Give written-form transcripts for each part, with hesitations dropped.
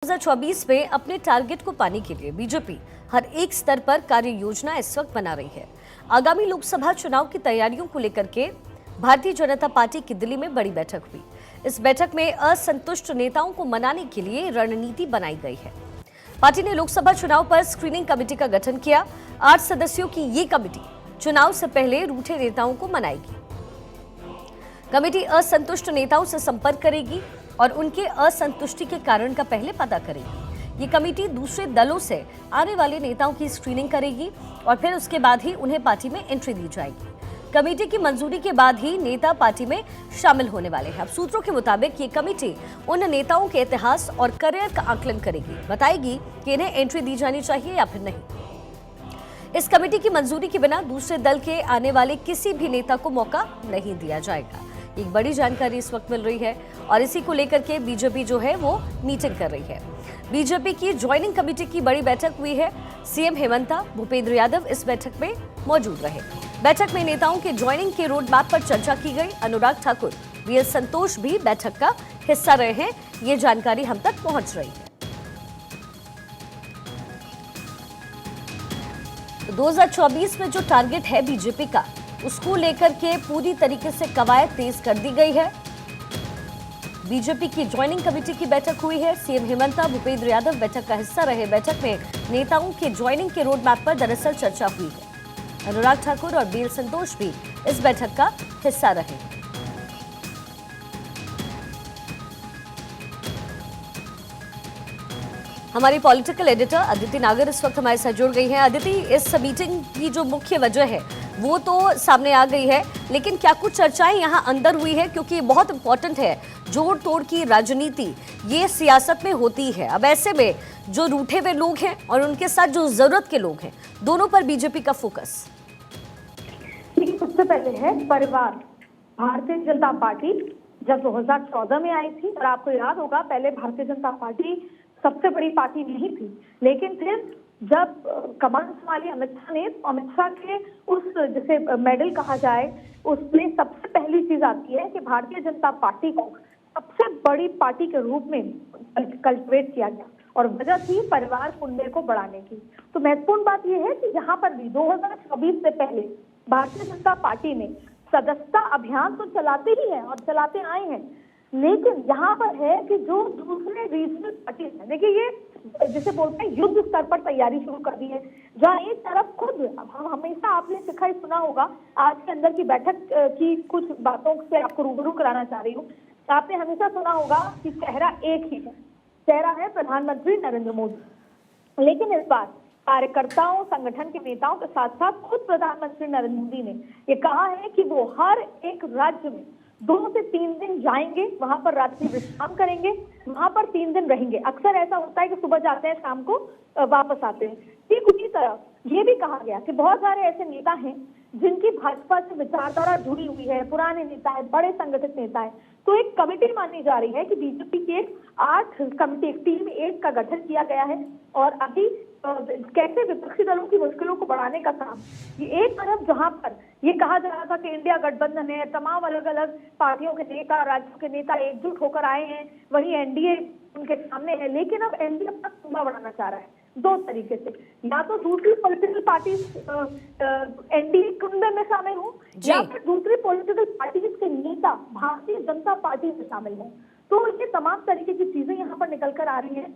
2024 में अपने टारगेट को पाने के लिए बीजेपी हर एक स्तर पर कार्य योजना इस वक्त बना रही है। आगामी लोकसभा चुनाव की तैयारियों को लेकर के भारतीय जनता पार्टी की दिल्ली में बड़ी बैठक हुई। इस बैठक में असंतुष्ट नेताओं को मनाने के लिए रणनीति बनाई गई है। पार्टी ने लोकसभा चुनाव पर स्क्रीनिंग कमेटी का गठन किया। 8 सदस्यों की ये कमेटी चुनाव से पहले रूठे नेताओं को मनाएगी। कमेटी असंतुष्ट नेताओं से संपर्क करेगी और उनके असंतुष्टि के कारण का पहले पता करेगी। ये कमेटी दूसरे दलों से आने वाले नेताओं की स्क्रीनिंग करेगी और फिर उसके बाद ही उन्हें पार्टी में एंट्री दी जाएगी। कमेटी की मंजूरी के बाद ही नेता पार्टी में शामिल होने वाले हैं। अब सूत्रों के मुताबिक ये कमेटी उन नेताओं के इतिहास और करियर का आकलन करेगी, बताएगी कि इन्हें एंट्री दी जानी चाहिए या फिर नहीं। इस कमेटी की मंजूरी के बिना दूसरे दल के आने वाले किसी भी नेता को मौका नहीं दिया जाएगा। एक बड़ी जानकारी इस वक्त मिल रही है और इसी को लेकर के बीजेपी जो है वो मीटिंग कर रही है। बीजेपी की ज्वाइनिंग कमेटी की बड़ी बैठक हुई है। सीएम हेमंता, भूपेंद्र यादव इस बैठक में मौजूद रहे। बैठक में नेताओं के ज्वाइनिंग के रोड मैप पर चर्चा की गई। अनुराग ठाकुर, वीएल संतोष भी बैठक का हिस्सा रहे हैं। ये जानकारी हम तक पहुंच रही है। 2024 में जो टारगेट है बीजेपी का, उसको लेकर के पूरी तरीके से कवायद तेज कर दी गई है। बीजेपी की ज्वाइनिंग कमेटी की बैठक हुई है। सीएम हेमंता, भूपेंद्र यादव बैठक का हिस्सा रहे। बैठक में नेताओं के ज्वाइनिंग के रोड मैप पर दरअसल चर्चा हुई है। अनुराग ठाकुर और वीएल संतोष भी इस बैठक का हिस्सा रहे। हमारी पॉलिटिकल एडिटर अदिति नागर इस वक्त हमारे साथ जुड़ गई हैं। अदिति, इस मीटिंग की जो मुख्य वजह है वो तो सामने आ गई है, लेकिन क्या कुछ चर्चाएं यहाँ अंदर हुई है? क्योंकि ये बहुत इंपॉर्टेंट है। जोड़ तोड़ की राजनीति ये सियासत में होती है। अब ऐसे में जो रूठे हुए लोग हैं और उनके साथ जो जरूरत के लोग हैं, दोनों पर बीजेपी का फोकस। सबसे पहले है परिवार। भारतीय जनता पार्टी जब 2014 में आई थी, और आपको याद होगा पहले भारतीय जनता पार्टी सबसे बड़ी पार्टी नहीं थी, लेकिन फिर जब कमान संभाली अमित शाह के उस जिसे मेडल कहा जाए, उसमें सबसे पहली चीज आती है कि भारतीय जनता पार्टी को सबसे बड़ी पार्टी के रूप में कल्टिवेट किया गया और वजह थी परिवार पुण्य को बढ़ाने की। तो महत्वपूर्ण बात यह है कि यहाँ पर भी 2024 से पहले भारतीय जनता पार्टी ने सदस्यता अभियान तो चलाते ही है और चलाते आए हैं, लेकिन यहाँ पर है कि जो दूसरे रीजनल पार्टीज है, देखिए ये जिसे बोलते हैं युद्ध स्तर पर तैयारी शुरू कर दी है। जहाँ एक तरफ खुद हम हमेशा आपने सिखा ही सुना होगा, आज के अंदर की बैठक की कुछ बातों से आपको रूबरू कराना चाह रही हूँ। आपने हमेशा सुना होगा कि चेहरा एक ही है, चेहरा है प्रधानमंत्री नरेंद्र मोदी। लेकिन इस बार कार्यकर्ताओं, संगठन के नेताओं के साथ साथ खुद प्रधानमंत्री नरेंद्र मोदी ने ये कहा है कि वो हर एक राज्य में 2 से 3 दिन जाएंगे, वहां पर रात्रि विश्राम करेंगे, वहां पर 3 दिन रहेंगे। अक्सर ऐसा होता है कि सुबह जाते हैं, शाम को वापस आते हैं। ठीक उसी तरह ये भी कहा गया कि बहुत सारे ऐसे नेता हैं जिनकी भाजपा से विचारधारा जुड़ी हुई है, पुराने नेता है, बड़े संगठित नेता है। तो एक कमेटी मानी जा रही है कि बीजेपी की एक 8 कमेटी, एक टीम 1 का गठन किया गया है और अभी कैसे विपक्षी दलों की मुश्किलों को बढ़ाने का काम। ये एक तरफ जहां पर ये कहा जा रहा था कि इंडिया गठबंधन है, तमाम अलग अलग पार्टियों के नेता, राज्यों के नेता एकजुट होकर आए हैं, वही एनडीए उनके सामने है, लेकिन अब एनडीए अपना सूबा बढ़ाना चाह रहा है 2 तरीके से। या तो दूसरी पॉलिटिकल पार्टी एनडीए कुंबे में शामिल हो, या फिर दूसरी पॉलिटिकल पार्टी के नेता भारतीय जनता पार्टी में शामिल हो। तो ये तमाम तरीके की चीजें यहाँ पर निकल कर आ रही है।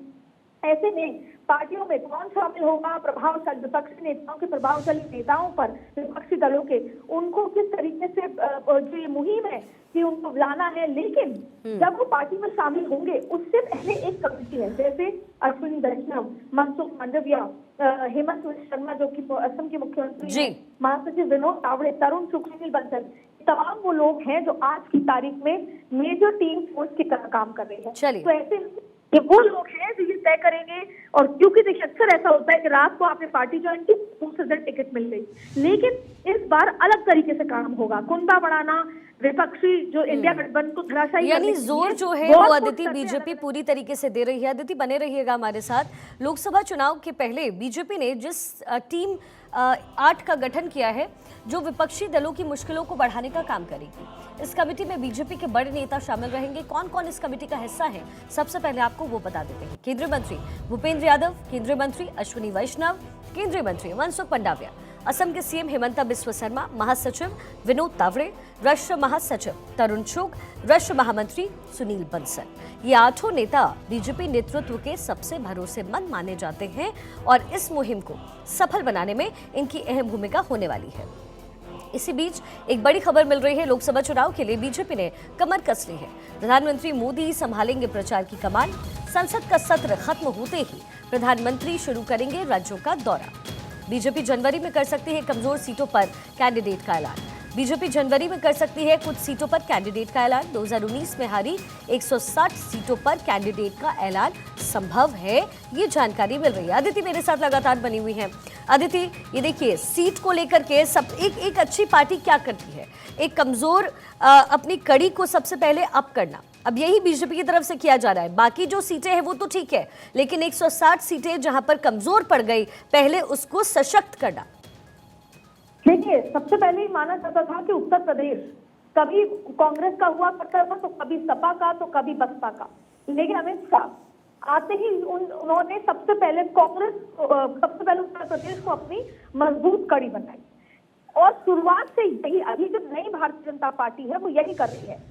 ऐसे में पार्टियों में कौन शामिल होगा, प्रभावशाली विपक्षी नेताओं के, प्रभावशाली नेताओं पर विपक्षी दलों के, उनको किस तरीके से जो ये मुहिम है कि उनको लाना है। लेकिन जब वो पार्टी में शामिल होंगे उससे पहले एक कमेटी है, जैसे अश्विनी वैष्णव, मनसुख मांडविया, हेमंत शर्मा जो कि असम के मुख्यमंत्री हैं, महासचिव विनोद तावड़े, तरुण चुग, सुनील बंसल, तमाम वो लोग हैं जो आज की तारीख में मेजर टीम फोर्स की तरह काम कर रहे हैं। तो ऐसे ये वो लोग हैं जो ये तय करेंगे। और क्योंकि देखिए अक्सर ऐसा होता है कि रात को आपने पार्टी ज्वाइन की, दूसरे दिन टिकट मिल गई, लेकिन इस बार अलग तरीके से काम होगा। कुंबा बढ़ाना, विपक्षी जो इंडिया गठबंधन को धराशायी यानी करने के जोर लिए जो है बहुत वो कुछ अदिति करते हैं। बीजेपी पूरी तरीके से दे रही है। अदिति बने रहिएगा हमारे साथ। लोकसभा चुनाव के पहले बीजेपी ने जिस टीम 8 का गठन किया है जो विपक्षी दलों की मुश्किलों को बढ़ाने का काम करेगी, इस कमेटी में बीजेपी के बड़े नेता शामिल रहेंगे। कौन कौन इस कमेटी का हिस्सा है, सबसे पहले आपको वो बता देते हैं। केंद्रीय मंत्री भूपेंद्र यादव, केंद्रीय मंत्री अश्विनी वैष्णव, केंद्रीय मंत्री मनसुख मंडाविया, असम के सीएम हिमंता बिस्वा शर्मा, महासचिव विनोद तावड़े, राष्ट्रीय महासचिव तरुण चुग, राष्ट्रीय महामंत्री सुनील बंसल। ये 8 नेता बीजेपी नेतृत्व के सबसे भरोसेमंद माने जाते हैं और इस मुहिम को सफल बनाने में इनकी अहम भूमिका होने वाली है। इसी बीच एक बड़ी खबर मिल रही है, लोकसभा चुनाव के लिए बीजेपी ने कमर कस ली है। प्रधानमंत्री मोदी संभालेंगे प्रचार की कमान। संसद का सत्र खत्म होते ही प्रधानमंत्री शुरू करेंगे राज्यों का दौरा। बीजेपी जनवरी में कर सकती है कमजोर सीटों पर कैंडिडेट का ऐलान। बीजेपी जनवरी में कर सकती है कुछ सीटों पर कैंडिडेट का ऐलान। 2019 में हारी 160 सीटों पर कैंडिडेट का ऐलान संभव है, ये जानकारी मिल रही है। अदिति मेरे साथ लगातार बनी हुई है। अदिति, ये देखिए सीट को लेकर के सब एक अच्छी पार्टी क्या करती है, एक कमजोर अपनी कड़ी को सबसे पहले अप करना। अब यही बीजेपी की तरफ से किया जा रहा है। बाकी जो सीटें हैं वो तो ठीक है, लेकिन 160 सीटें जहां पर कमजोर पड़ गई, पहले उसको सशक्त करना। देखिए, सबसे पहले ही माना जाता था कि उत्तर प्रदेश कभी कांग्रेस का हुआ करता था, तो कभी सपा का, तो कभी बसपा का। लेकिन अमित शाह आते ही उन्होंने सबसे पहले उत्तर प्रदेश को अपनी मजबूत कड़ी बनाई और शुरुआत से यही अभी जो नई भारतीय जनता पार्टी है वो यही कर रही है।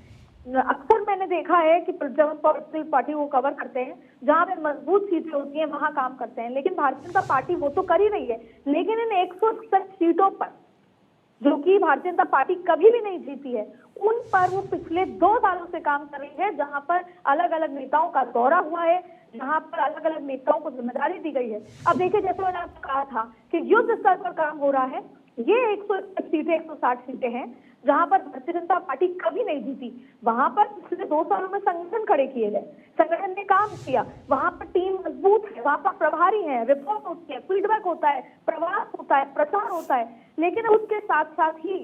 अक्सर मैंने देखा है कि जब हम पॉलिटिकल पार्टी को कवर करते हैं, जहां पे मजबूत सीटें होती हैं वहां काम करते हैं, लेकिन भारतीय जनता पार्टी वो तो कर ही रही है। लेकिन इन 161 सीटों पर जो कि भारतीय जनता पार्टी कभी भी नहीं जीती है, उन पर वो पिछले 2 सालों से काम कर रही है, जहां पर अलग अलग नेताओं का दौरा हुआ है, जहां पर अलग अलग नेताओं को जिम्मेदारी दी गई है। अब देखिए, जैसे मैंने आपको कहा था कि युद्ध स्तर पर काम हो रहा है। ये 160 सीटें 160 सीटें हैं जहां पर भारतीय जनता पार्टी कभी नहीं जीती। वहां पर पिछले 2 सालों में संगठन खड़े किए गए, संगठन ने काम किया, वहां पर टीम मजबूत है, वहां पर प्रभारी है, रिपोर्ट होती है, फीडबैक होता है, प्रवास होता है, प्रचार होता है। लेकिन उसके साथ साथ ही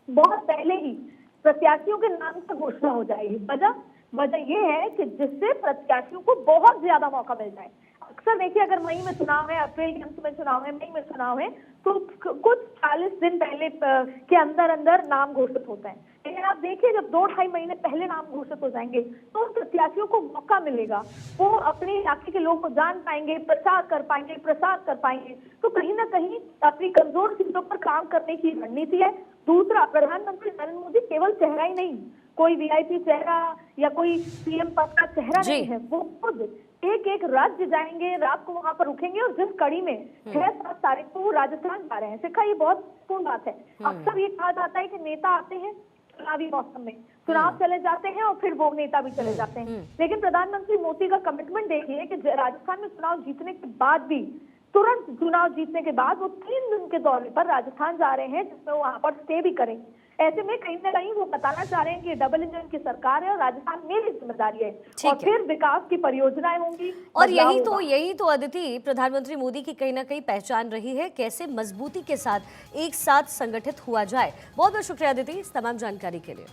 बहुत पहले ही प्रत्याशियों के नाम की घोषणा हो जाएगी। वजह ये है कि जिससे प्रत्याशियों को बहुत ज्यादा मौका मिल जाए। अक्सर देखिए, अगर मई में चुनाव है, अप्रैल के अंत में चुनाव है, मई में चुनाव है, तो कुछ 40 दिन पहले के अंदर नाम घोषित होता है। लेकिन आप देखिए, जब 2-2.5 महीने पहले नाम घोषित हो जाएंगे तो उन प्रत्याशियों को मौका मिलेगा, वो अपने इलाके के लोगों को जान पाएंगे, प्रचार कर पाएंगे, प्रसार कर पाएंगे। तो कहीं ना कहीं अपनी कमजोर सीटों पर काम करने की रणनीति है। दूसरा, प्रधानमंत्री नरेंद्र मोदी केवल चेहरा ही नहीं, कोई वीआईपी चेहरा या कोई सीएम पद का चेहरा नहीं है, वो खुद एक राज्य जाएंगे, रात को वहां पर रुकेंगे और जिस कड़ी में 6-7 तारीख को वो राजस्थान जा रहे हैं। सिखा, ये बहुत पूर्ण बात है। अक्सर ये कहा जाता है कि नेता आते हैं चुनावी मौसम में, चुनाव चले जाते हैं और फिर वो नेता भी चले जाते हैं। लेकिन प्रधानमंत्री मोदी का कमिटमेंट देखिए कि राजस्थान में चुनाव जीतने के बाद भी, तुरंत चुनाव जीतने के बाद वो 3 दिन के दौरे पर राजस्थान जा रहे हैं, जिसमें वो वहां पर स्टे भी करेंगे। ऐसे में कहीं ना कहीं वो बताना चाह रहे हैं कि डबल इंजन की सरकार है और राजस्थान मेरी जिम्मेदारी है और फिर विकास की परियोजनाएं होंगी। और यही तो अदिति प्रधानमंत्री मोदी की कहीं ना कहीं पहचान रही है, कैसे मजबूती के साथ एक साथ संगठित हुआ जाए। बहुत बहुत शुक्रिया अदिति इस तमाम जानकारी के लिए।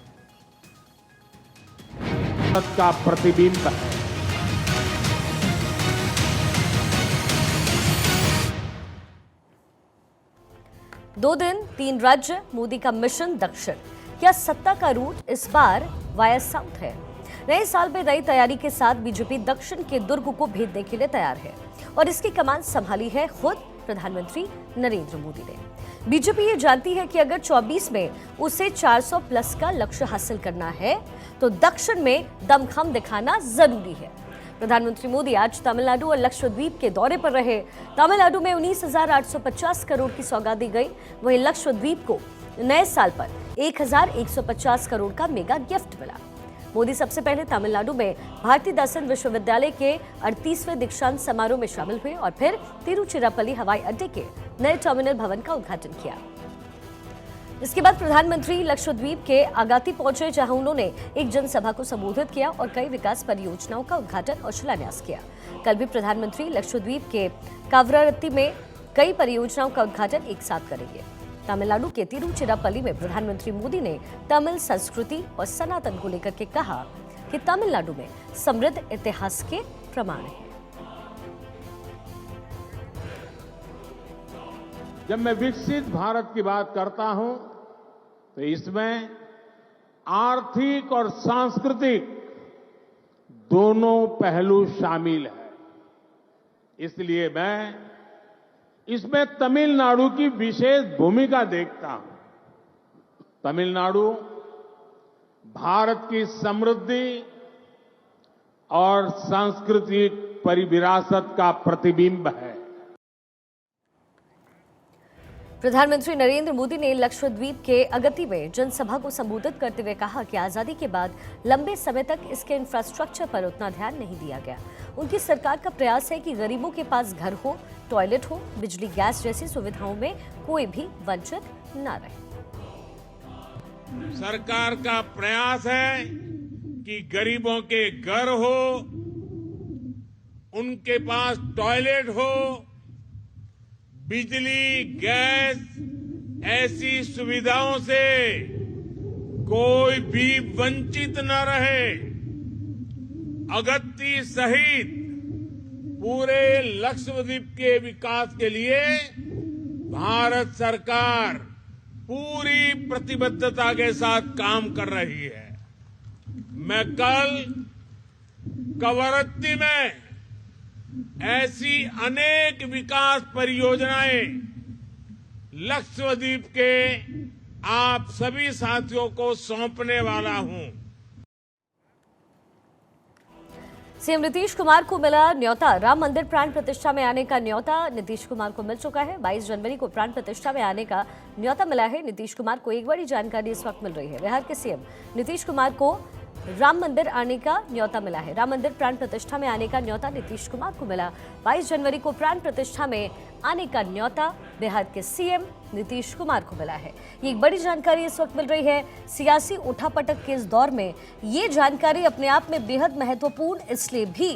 का प्रतिबिंब है। 2 दिन 3 राज्य, मोदी का मिशन दक्षिण। क्या सत्ता का रूट इस बार वाया साउथ है? नए साल में नई तैयारी के साथ बीजेपी दक्षिण के दुर्ग को भेदने के लिए तैयार है और इसकी कमान संभाली है खुद प्रधानमंत्री नरेंद्र मोदी ने। बीजेपी ये जानती है कि अगर 24 में उसे 400 प्लस का लक्ष्य हासिल करना है तो दक्षिण में दमखम दिखाना जरूरी है। प्रधानमंत्री मोदी आज तमिलनाडु और लक्षद्वीप के दौरे पर रहे। तमिलनाडु में 19,850 करोड़ की सौगात दी गई, वहीं लक्षद्वीप को नए साल पर 1,150 करोड़ का मेगा गिफ्ट मिला। मोदी सबसे पहले तमिलनाडु में भारतीदासन विश्वविद्यालय के 38वें दीक्षांत समारोह में शामिल हुए और फिर तिरुचिरापल्ली हवाई अड्डे के नए टर्मिनल भवन का उद्घाटन किया। इसके बाद प्रधानमंत्री लक्षद्वीप के आगाती पहुंचे, जहां उन्होंने एक जनसभा को संबोधित किया और कई विकास परियोजनाओं का उद्घाटन और शिलान्यास किया। कल भी प्रधानमंत्री लक्षद्वीप के कावरात्ती में कई परियोजनाओं का उद्घाटन एक साथ करेंगे। तमिलनाडु के तिरुचिरापल्ली में प्रधानमंत्री मोदी ने तमिल संस्कृति और सनातन को लेकर के कहा कि तमिलनाडु में समृद्ध इतिहास के प्रमाण हैं। जब मैं विकसित भारत की बात करता हूं तो इसमें आर्थिक और सांस्कृतिक दोनों पहलू शामिल है। इसलिए मैं इसमें तमिलनाडु की विशेष भूमिका देखता हूं। तमिलनाडु भारत की समृद्धि और सांस्कृतिक परिविरासत का प्रतिबिंब है। प्रधानमंत्री नरेंद्र मोदी ने लक्षद्वीप के अगत्ती में जनसभा को संबोधित करते हुए कहा कि आजादी के बाद लंबे समय तक इसके इंफ्रास्ट्रक्चर पर उतना ध्यान नहीं दिया गया। उनकी सरकार का प्रयास है कि गरीबों के पास घर हो, टॉयलेट हो, बिजली गैस जैसी सुविधाओं में कोई भी वंचित न रहे। सरकार का प्रयास है कि गरीबों के घर हो, उनके पास टॉयलेट हो, बिजली, गैस ऐसी सुविधाओं से कोई भी वंचित न रहे। अगत्ती सहित पूरे लक्षद्वीप के विकास के लिए भारत सरकार पूरी प्रतिबद्धता के साथ काम कर रही है। मैं कल कवरत्ती में ऐसी अनेक विकास परियोजनाएं लक्षद्वीप के आप सभी साथियों को सौंपने वाला हूं। सीएम नीतीश कुमार को मिला न्योता। राम मंदिर प्राण प्रतिष्ठा में आने का न्योता नीतीश कुमार को मिल चुका है। 22 जनवरी को प्राण प्रतिष्ठा में आने का न्योता मिला है। नीतीश कुमार को एक बड़ी जानकारी इस वक्त मिल रही है। बिहार के सीएम नीतीश कुमार को राम मंदिर आने का न्योता मिला है। राम मंदिर प्राण प्रतिष्ठा में आने का न्योता नीतीश कुमार को मिला। 22 जनवरी को प्राण प्रतिष्ठा में आने का न्योता बिहार के सीएम नीतीश कुमार को मिला है। ये एक बड़ी जानकारी इस वक्त मिल रही है। सियासी उठापटक के इस दौर में ये जानकारी अपने आप में बेहद महत्वपूर्ण इसलिए भी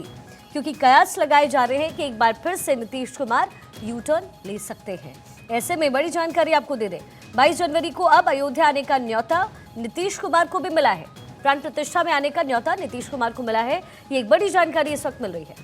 क्योंकि कयास लगाए जा रहे हैं कि एक बार फिर से नीतीश कुमार यू टर्न ले सकते हैं। ऐसे में बड़ी जानकारी आपको दे दें, 22 जनवरी को अब अयोध्या आने का न्योता नीतीश कुमार को भी मिला है। प्राण प्रतिष्ठा में आने का न्योता नीतीश कुमार को मिला है। ये एक बड़ी जानकारी इस वक्त मिल रही है।